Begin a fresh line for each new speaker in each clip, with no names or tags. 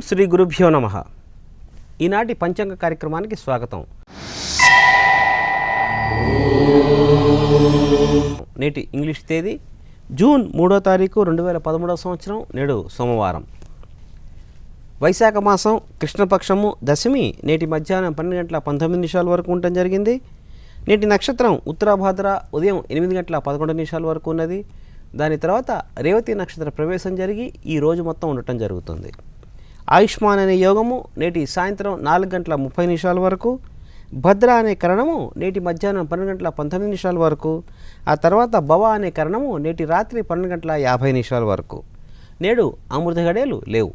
శ్రీ గురుభ్యో నమః. ఈనాటి పంచాంగ కార్యక్రమానికి స్వాగతం. నేటి ఇంగ్లీష్ తేదీ జూన్ 3వ తారీఖు 2013వ సంవత్సరం. నేడు సోమవారం. వైశాఖ మాసం కృష్ణపక్షము దశమి నేటి మధ్యాహ్నం 12:19 వరకు ఉండటం జరిగింది. నేటి నక్షత్రం ఉత్తరాభాద్ర ఉదయం 8:11 వరకు ఉన్నది. దాని తర్వాత రేవతి నక్షత్ర ప్రవేశం జరిగి ఈ రోజు మొత్తం ఉండటం జరుగుతుంది. ఆయుష్మాన్ అనే యోగము నేటి సాయంత్రం 4:30 వరకు, భద్ర అనే కరణము నేటి మధ్యాహ్నం 12:19 వరకు, ఆ తర్వాత భవ అనే కరణము నేటి రాత్రి 12:50 వరకు. నేడు అమృత గడియలు లేవు.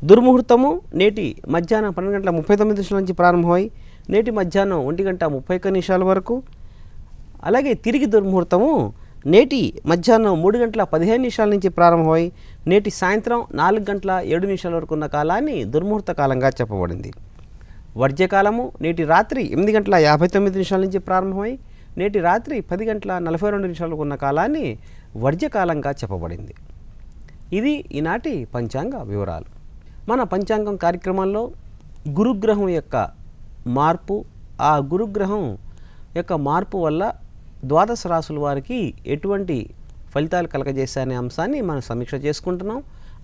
దుర్ముహూర్తము నేటి మధ్యాహ్నం 12:39 నుంచి ప్రారంభమై నేటి మధ్యాహ్నం 1:30 వరకు. అలాగే తిరిగి దుర్ముహూర్తము నేటి మధ్యాహ్నం 3:15 నుంచి ప్రారంభమై నేటి సాయంత్రం 4:07 వరకు ఉన్న కాలాన్ని దుర్ముహూర్త కాలంగా చెప్పబడింది. వర్జ్యకాలము నేటి రాత్రి 8:59 నుంచి ప్రారంభమై నేటి రాత్రి 10:42 వరకు ఉన్న కాలాన్ని వర్జ్యకాలంగా చెప్పబడింది. ఇది ఈనాటి పంచాంగ వివరాలు. మన పంచాంగం కార్యక్రమంలో గురుగ్రహం యొక్క మార్పు, ఆ గురుగ్రహం యొక్క మార్పు వల్ల ద్వాదశ రాశుల వారికి ఎటువంటి ఫలితాలు కలగజేశాయనే అంశాన్ని మనం సమీక్ష చేసుకుంటున్నాం.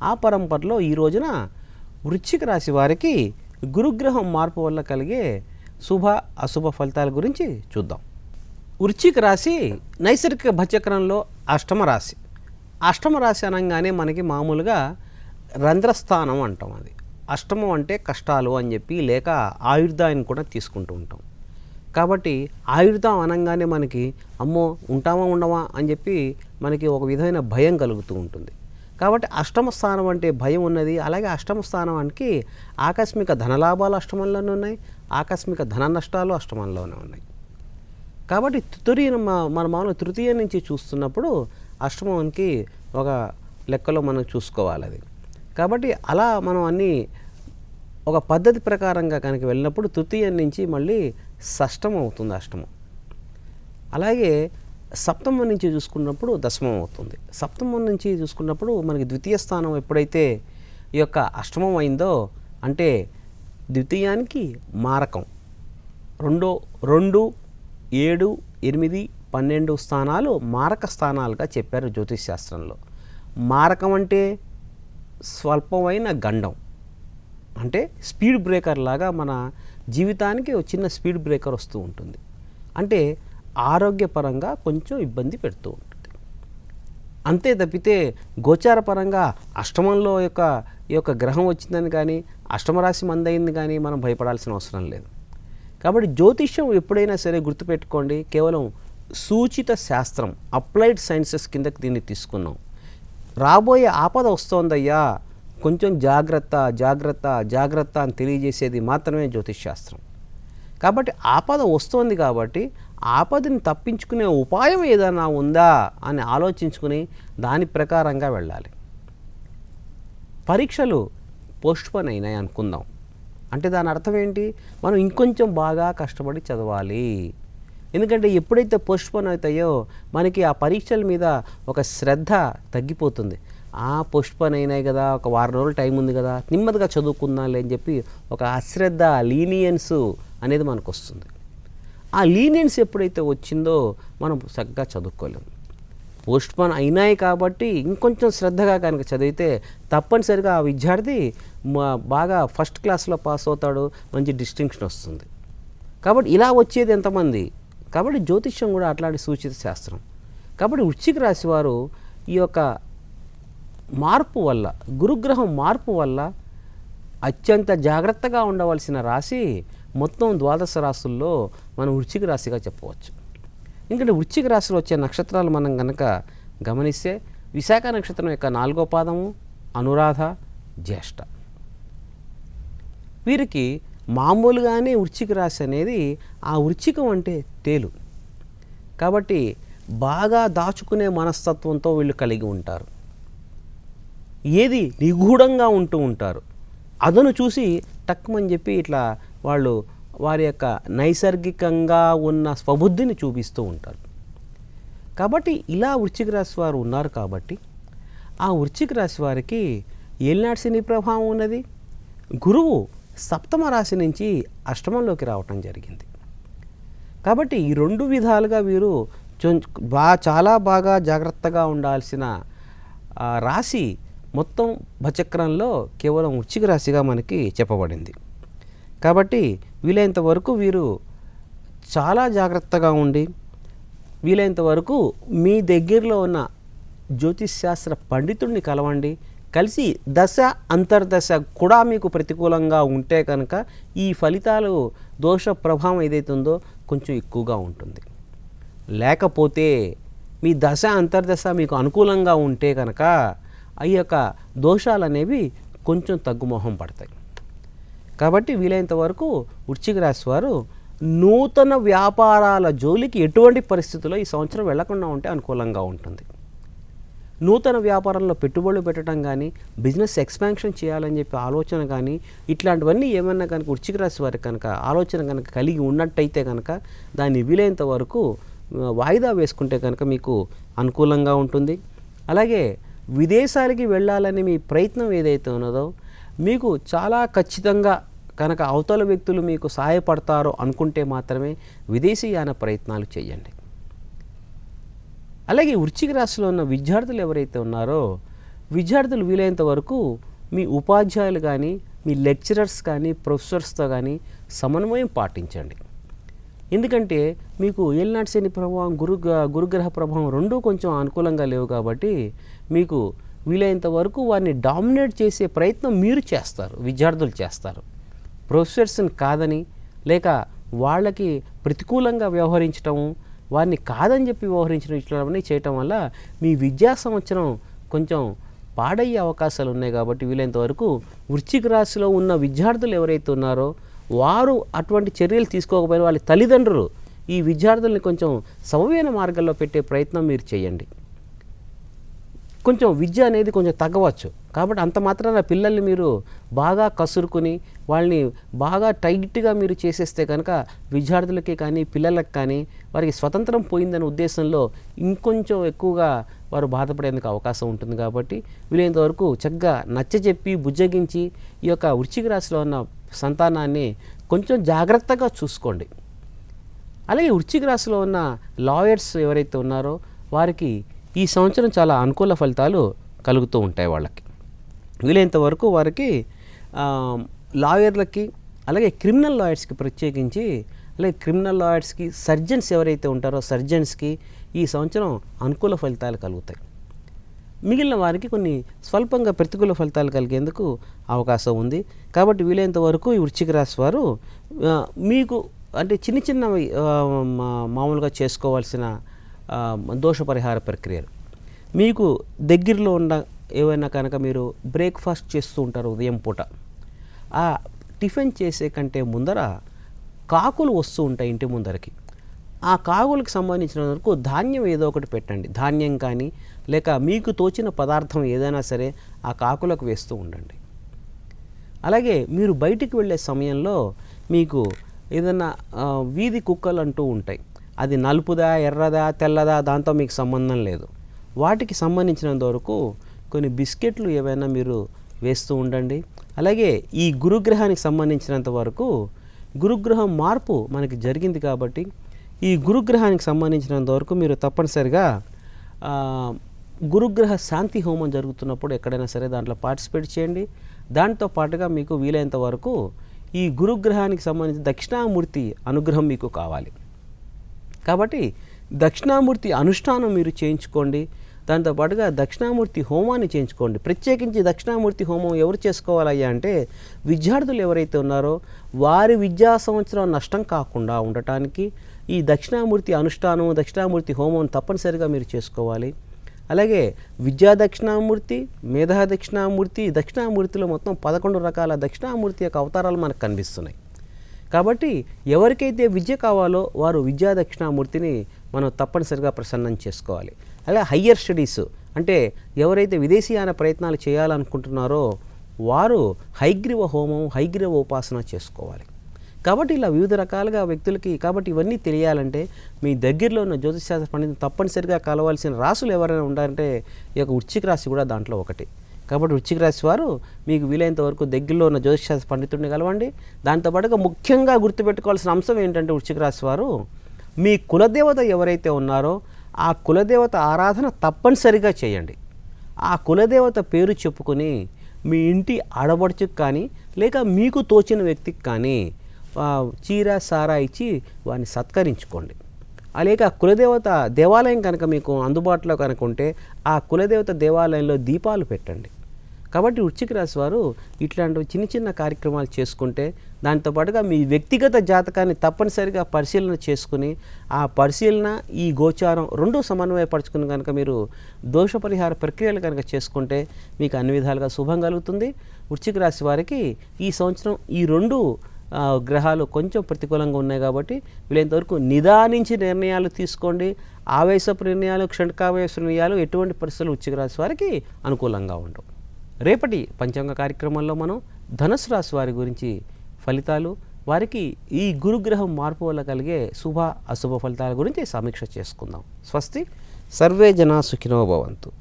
ఆ పరంపరలో ఈ రోజున వృశ్చిక రాశి వారికి గురుగ్రహం మార్పు వల్ల కలిగే శుభ అశుభ ఫలితాల గురించి చూద్దాం. వృశ్చిక రాశి నైసర్గిక భచక్రంలో అష్టమ రాశి. అష్టమ రాశి అనగానే మనకి మామూలుగా రంధ్రస్థానం అంటాం. అది అష్టమం అంటే కష్టాలు అని చెప్పి, లేక ఆయుర్దాన్ని కూడా తీసుకుంటూ ఉంటాం. కాబట్టి ఆయుర్దాం అనగానే మనకి అమ్మో ఉంటామా ఉండమా అని చెప్పి మనకి ఒక విధమైన భయం కలుగుతూ ఉంటుంది. కాబట్టి అష్టమ స్థానం అంటే భయం ఉన్నది. అలాగే అష్టమ స్థానానికి ఆకస్మిక ధనలాభాలు అష్టమంలోనే ఉన్నాయి, ఆకస్మిక ధన నష్టాలు అష్టమంలోనే ఉన్నాయి. కాబట్టి మన మామూలు తృతీయ నుంచి చూస్తున్నప్పుడు అష్టమానికి ఒక లెక్కలో మనం చూసుకోవాలి అది. కాబట్టి అలా మనం అన్నీ ఒక పద్ధతి ప్రకారంగా కనుక వెళ్ళినప్పుడు తృతీయం నుంచి మళ్ళీ షష్టమం అవుతుంది అష్టమం. అలాగే సప్తమం నుంచి చూసుకున్నప్పుడు దశమం అవుతుంది. సప్తమం నుంచి చూసుకున్నప్పుడు మనకి ద్వితీయ స్థానం ఎప్పుడైతే ఈ యొక్క అష్టమం అయిందో అంటే ద్వితీయానికి మారకం 2, 7, 8, 12 స్థానాలు మారక స్థానాలుగా చెప్పారు జ్యోతిష్ శాస్త్రంలో. మారకం అంటే స్వల్పమైన గండం, అంటే స్పీడ్ బ్రేకర్ లాగా మన జీవితానికి ఒక చిన్న స్పీడ్ బ్రేకర్ వస్తూ ఉంటుంది. అంటే ఆరోగ్యపరంగా కొంచెం ఇబ్బంది పెడుతూ ఉంటుంది. అంతే తప్పితే గోచారపరంగా అష్టమంలో ఈ యొక్క గ్రహం వచ్చిందని కానీ అష్టమరాశి మందయింది కానీ మనం భయపడాల్సిన అవసరం లేదు. కాబట్టి జ్యోతిష్యం ఎప్పుడైనా సరే గుర్తుపెట్టుకోండి, కేవలం సూచిత శాస్త్రం, అప్లైడ్ సైన్సెస్ కిందకి దీన్ని తీసుకున్నాం. రాబోయే ఆపద వస్తోందయ్యా, కొంచెం జాగ్రత్త జాగ్రత్త జాగ్రత్త అని తెలియజేసేది మాత్రమే జ్యోతిష్ శాస్త్రం. కాబట్టి ఆపద వస్తోంది కాబట్టి ఆపదని తప్పించుకునే ఉపాయం ఏదైనా ఉందా అని ఆలోచించుకుని దాని ప్రకారంగా వెళ్ళాలి. పరీక్షలు పోస్ట్పోన్ అయినాయి అనుకుందాం అంటే దాని అర్థం ఏంటి? మనం ఇంకొంచెం బాగా కష్టపడి చదవాలి. ఎందుకంటే ఎప్పుడైతే పోస్ట్పోన్ అవుతాయో మనకి ఆ పరీక్షల మీద ఒక శ్రద్ధ తగ్గిపోతుంది. పోస్ట్పోన్ అయినాయి కదా, ఒక వారం రోజులు టైం ఉంది కదా, నెమ్మదిగా చదువుకుందాంలే అని చెప్పి ఒక అశ్రద్ధ, లీనియన్స్ అనేది మనకు వస్తుంది. ఆ లీనియన్స్ ఎప్పుడైతే వచ్చిందో మనం చక్కగా చదువుకోలేము. పోస్ట్పోన్ అయినాయి కాబట్టి ఇంకొంచెం శ్రద్ధగా కనుక చదివితే తప్పనిసరిగా ఆ విద్యార్థి బాగా ఫస్ట్ క్లాస్లో పాస్ అవుతాడు, మంచి డిస్టింక్షన్ వస్తుంది. కాబట్టి ఇలా వచ్చేది ఎంతమంది? కాబట్టి జ్యోతిష్యం కూడా అట్లాంటి సూచిత శాస్త్రం. కాబట్టి వృశ్చిక రాశి వారు ఈ యొక్క మార్పు వల్ల, గురుగ్రహం మార్పు వల్ల అత్యంత జాగ్రత్తగా ఉండవలసిన రాశి మొత్తం ద్వాదశ రాశుల్లో మనం వృశ్చిక రాశిగా చెప్పవచ్చు. ఎందుకంటే వృశ్చిక రాశిలో వచ్చే నక్షత్రాలు మనం కనుక గమనిస్తే విశాఖ నక్షత్రం యొక్క 4వ పాదము, అనురాధ, జ్యేష్ఠ. వీరికి మామూలుగానే వృశ్చిక రాశి అనేది ఆ వృశ్చికం అంటే తేలు. కాబట్టి బాగా దాచుకునే మనస్తత్వంతో వీళ్ళు కలిగి ఉంటారు. ఏది నిగూఢంగా ఉంటూ ఉంటారు. అదను చూసి టక్కుమని చెప్పి ఇట్లా వాళ్ళు వారి యొక్క నైసర్గికంగా ఉన్న స్వబుద్ధిని చూపిస్తూ ఉంటారు. కాబట్టి ఇలా వృశ్చిక రాశి వారు ఉన్నారు. కాబట్టి ఆ వృశ్చిక రాశి వారికి ఏలినాటి శని ప్రభావం ఉన్నది. గురువు సప్తమ రాశి నుంచి అష్టమంలోకి రావటం జరిగింది. కాబట్టి ఈ 2 విధాలుగా వీరు చాలా బాగా జాగ్రత్తగా ఉండాల్సిన రాశి మొత్తం భచక్రంలో కేవలం వృశ్చిక రాశిగా మనకి చెప్పబడింది. కాబట్టి వీలైనంత వరకు వీరు చాలా జాగ్రత్తగా ఉండి, వీలైనంత వరకు మీ దగ్గరలో ఉన్న జ్యోతిష్శాస్త్ర పండితుడిని కలవండి. కలిసి దశ అంతర్దశ కూడా మీకు ప్రతికూలంగా ఉంటే కనుక ఈ ఫలితాలు దోష ప్రభావం ఏదైతే ఉందో కొంచెం ఎక్కువగా ఉంటుంది. లేకపోతే మీ దశ అంతర్దశ మీకు అనుకూలంగా ఉంటే కనుక ఆ యొక్క దోషాలు అనేవి కొంచెం తగ్గుమొహం పడతాయి. కాబట్టి వీలైనంత వరకు వృశ్చిక రాశి వారు నూతన వ్యాపారాల జోలికి ఎటువంటి పరిస్థితుల్లో ఈ సంవత్సరం వెళ్లకుండా ఉంటే అనుకూలంగా ఉంటుంది. నూతన వ్యాపారంలో పెట్టుబడులు పెట్టడం కానీ, బిజినెస్ ఎక్స్పాన్షన్ చేయాలని చెప్పి ఆలోచన కానీ, ఇట్లాంటివన్నీ ఏమన్నా కనుక వృశ్చిక రాశి వారికి కనుక ఆలోచన కనుక కలిగి ఉన్నట్టయితే కనుక దాన్ని వీలైనంత వరకు వాయిదా వేసుకుంటే కనుక మీకు అనుకూలంగా ఉంటుంది. అలాగే విదేశాలకి వెళ్ళాలని మీ ప్రయత్నం ఏదైతే ఉన్నదో మీకు చాలా ఖచ్చితంగా కనుక అవతల వ్యక్తులు మీకు సహాయపడతారో అనుకుంటే మాత్రమే విదేశీయాన ప్రయత్నాలు చేయండి. అలాగే వృశ్చిక రాశిలో ఉన్న విద్యార్థులు ఎవరైతే ఉన్నారో విద్యార్థులు వీలైనంత వరకు మీ ఉపాధ్యాయులు కానీ, మీ లెక్చరర్స్ కానీ, ప్రొఫెసర్స్తో కానీ సమన్వయం పాటించండి. ఎందుకంటే మీకు ఏలినాటి శని ప్రభావం, గురుగ్రహ ప్రభావం రెండూ కొంచెం అనుకూలంగా లేవు. కాబట్టి మీకు వీలైనంత వరకు వారిని డామినేట్ చేసే ప్రయత్నం మీరు చేస్తారు, విద్యార్థులు చేస్తారు. ప్రొఫెసర్స్ని కాదని లేక వాళ్ళకి ప్రతికూలంగా వ్యవహరించటము, వారిని కాదని చెప్పి వ్యవహరించడం, ఇట్లావన్నీ చేయటం వల్ల మీ విద్యా సంవత్సరం కొంచెం పాడయ్యే అవకాశాలు ఉన్నాయి. కాబట్టి వీలైనంత వరకు వృశ్చిక రాశిలో ఉన్న విద్యార్థులు ఎవరైతే ఉన్నారో వారు అటువంటి చర్యలు తీసుకోకపోయినా వాళ్ళ తల్లిదండ్రులు ఈ విద్యార్థుల్ని కొంచెం సవ్యమైన మార్గంలో పెట్టే ప్రయత్నం మీరు చేయండి. కొంచెం విద్య అనేది కొంచెం తగ్గవచ్చు. కాబట్టి అంత మాత్రాన పిల్లల్ని మీరు బాగా కసురుకుని వాళ్ళని బాగా టైట్గా మీరు చేసేస్తే కనుక విద్యార్థులకి కానీ పిల్లలకు కానీ వారికి స్వతంత్రం పోయిందనే ఉద్దేశంలో ఇంకొంచెం ఎక్కువగా వారు బాధపడేందుకు అవకాశం ఉంటుంది. కాబట్టి వీలైనంత వరకు చక్కగా నచ్చజెప్పి బుజ్జగించి ఈ యొక్క వృశ్చిక రాశిలో ఉన్న సంతానాన్ని కొంచెం జాగ్రత్తగా చూసుకోండి. అలాగే వృశ్చిక రాశిలో ఉన్న లాయర్స్ ఎవరైతే ఉన్నారో వారికి ఈ సంవత్సరం చాలా అనుకూల ఫలితాలు కలుగుతూ ఉంటాయి. వాళ్ళకి వీలైనంత వరకు వారికి లాయర్లకి అలాగే క్రిమినల్ లాయర్స్కి ప్రత్యేకించి, అలాగే క్రిమినల్ లాయర్స్కి, సర్జన్స్ ఎవరైతే ఉంటారో సర్జన్స్కి ఈ సంవత్సరం అనుకూల ఫలితాలు కలుగుతాయి. మిగిలిన వారికి కొన్ని స్వల్పంగా ప్రతికూల ఫలితాలు కలిగేందుకు అవకాశం ఉంది. కాబట్టి వీలైనంత వరకు ఈ వృశ్చిక రాశి వారు మీకు అంటే చిన్న చిన్న మామూలుగా చేసుకోవాల్సిన దోష పరిహార ప్రక్రియలు మీకు దగ్గరలో ఉన్న ఏవైనా కనుక మీరు బ్రేక్ఫాస్ట్ చేస్తూ ఉంటారు ఉదయం పూట, ఆ టిఫిన్ చేసే కంటే ముందర కాకులు వస్తూ ఉంటాయి ఇంటి ముందరకి. ఆ కాకులకు సంబంధించిన వరకు ధాన్యం ఏదో ఒకటి పెట్టండి. ధాన్యం కానీ లేక మీకు తోచిన పదార్థం ఏదైనా సరే ఆ కాకులకు వేస్తూ ఉండండి. అలాగే మీరు బయటికి వెళ్ళే సమయంలో మీకు ఏదైనా వీధి కుక్కలు అంటూ ఉంటాయి. అది నలుపుదా, ఎర్రదా, తెల్లదా దాంతో మీకు సంబంధం లేదు. వాటికి సంబంధించినంత వరకు కొన్ని బిస్కెట్లు ఏవైనా మీరు వేస్తూ ఉండండి. అలాగే ఈ గురుగ్రహానికి సంబంధించినంత వరకు గురుగ్రహం మార్పు మనకి జరిగింది. కాబట్టి ఈ గురుగ్రహానికి సంబంధించినంత వరకు మీరు తప్పనిసరిగా గురుగ్రహ శాంతి హోమం జరుగుతున్నప్పుడు ఎక్కడైనా సరే దాంట్లో పార్టిసిపేట్ చేయండి. దాంతో పాటుగా మీకు వీలైనంత వరకు ఈ గురుగ్రహానికి సంబంధించి దక్షిణామూర్తి అనుగ్రహం మీకు కావాలి. కాబట్టి దక్షిణామూర్తి అనుష్ఠానం మీరు చేయించుకోండి. దాంతోపాటుగా దక్షిణామూర్తి హోమాన్ని చేయించుకోండి. ప్రత్యేకించి దక్షిణామూర్తి హోమం ఎవరు చేసుకోవాలయ్యా అంటే విద్యార్థులు ఎవరైతే ఉన్నారో వారి విద్యా సంవత్సరం నష్టం కాకుండా ఉండటానికి ఈ దక్షిణామూర్తి అనుష్ఠానం, దక్షిణామూర్తి హోమం తప్పనిసరిగా మీరు చేసుకోవాలి. అలాగే విద్యా దక్షిణామూర్తి, మేధా దక్షిణామూర్తి, దక్షిణామూర్తిలో మొత్తం 11 రకాల దక్షిణామూర్తి యొక్క అవతారాలు మనకు కనిపిస్తున్నాయి. కాబట్టి ఎవరికైతే విద్య కావాలో వారు విద్యా దక్షిణామూర్తిని మనం తప్పనిసరిగా ప్రసన్నం చేసుకోవాలి. అలాగే హయ్యర్ స్టడీస్ అంటే ఎవరైతే విదేశీయాన ప్రయత్నాలు చేయాలనుకుంటున్నారో వారు హైగ్రీవ హోమం, హైగ్రీవ ఉపాసన చేసుకోవాలి. కాబట్టి ఇలా వివిధ రకాలుగా వ్యక్తులకి కాబట్టి ఇవన్నీ తెలియాలంటే మీ దగ్గరలో ఉన్న జ్యోతిషశాస్త్ర పండితులు తప్పనిసరిగా కలవాల్సిన రాసులు ఎవరైనా ఉండాలంటే ఈ యొక్క వృశ్చిక రాశి కూడా దాంట్లో ఒకటి. కాబట్టి వృశ్చిక రాశి వారు మీకు వీలైనంత వరకు దగ్గరలో ఉన్న జ్యోతిషశాస్త్ర పండితుడిని కలవండి. దాంతోపాటుగా ముఖ్యంగా గుర్తుపెట్టుకోవాల్సిన అంశం ఏంటంటే వృశ్చిక రాశి వారు మీ కులదేవత ఎవరైతే ఉన్నారో ఆ కులదేవత ఆరాధన తప్పనిసరిగా చేయండి. ఆ కులదేవత పేరు చెప్పుకొని మీ ఇంటి ఆడబడుచుకు కానీ లేక మీకు తోచిన వ్యక్తికి కానీ చీర సారా ఇచ్చి వారిని సత్కరించుకోండి. లేక కులదేవత దేవాలయం కనుక మీకు అందుబాటులో కనుక ఉంటే ఆ కులదేవత దేవాలయంలో దీపాలు పెట్టండి. కాబట్టి వృశ్చిక రాశి వారు ఇట్లాంటి చిన్న చిన్న కార్యక్రమాలు చేసుకుంటే దాంతోపాటుగా మీ వ్యక్తిగత జాతకాన్ని తప్పనిసరిగా పరిశీలన చేసుకుని ఆ పరిశీలన ఈ గోచారం రెండూ సమన్వయపరుచుకుని కనుక మీరు దోష పరిహార ప్రక్రియలు కనుక చేసుకుంటే మీకు అన్ని విధాలుగా శుభం కలుగుతుంది. వృశ్చిక రాశి వారికి ఈ సంవత్సరం ఈ రెండు గ్రహాలు కొంచెం ప్రతికూలంగా ఉన్నాయి కాబట్టి వీలైనంతవరకు నిదానించి నిర్ణయాలు తీసుకోండి. ఆవేశపు నిర్ణయాలు, క్షణికావేశ నిర్ణయాలు ఎటువంటి పరిస్థితులు వృశ్చిక రాశి వారికి అనుకూలంగా ఉండవు. రేపటి పంచాంగ కార్యక్రమంలో మనం ధనుసు రాశి వారి గురించి ఫలితాలు, వారికి ఈ గురుగ్రహం మార్పు వల్ల కలిగే శుభ అశుభ ఫలితాల గురించి సమీక్ష చేసుకుందాం. స్వస్తి. సర్వే జనా సుఖినో భవంతు.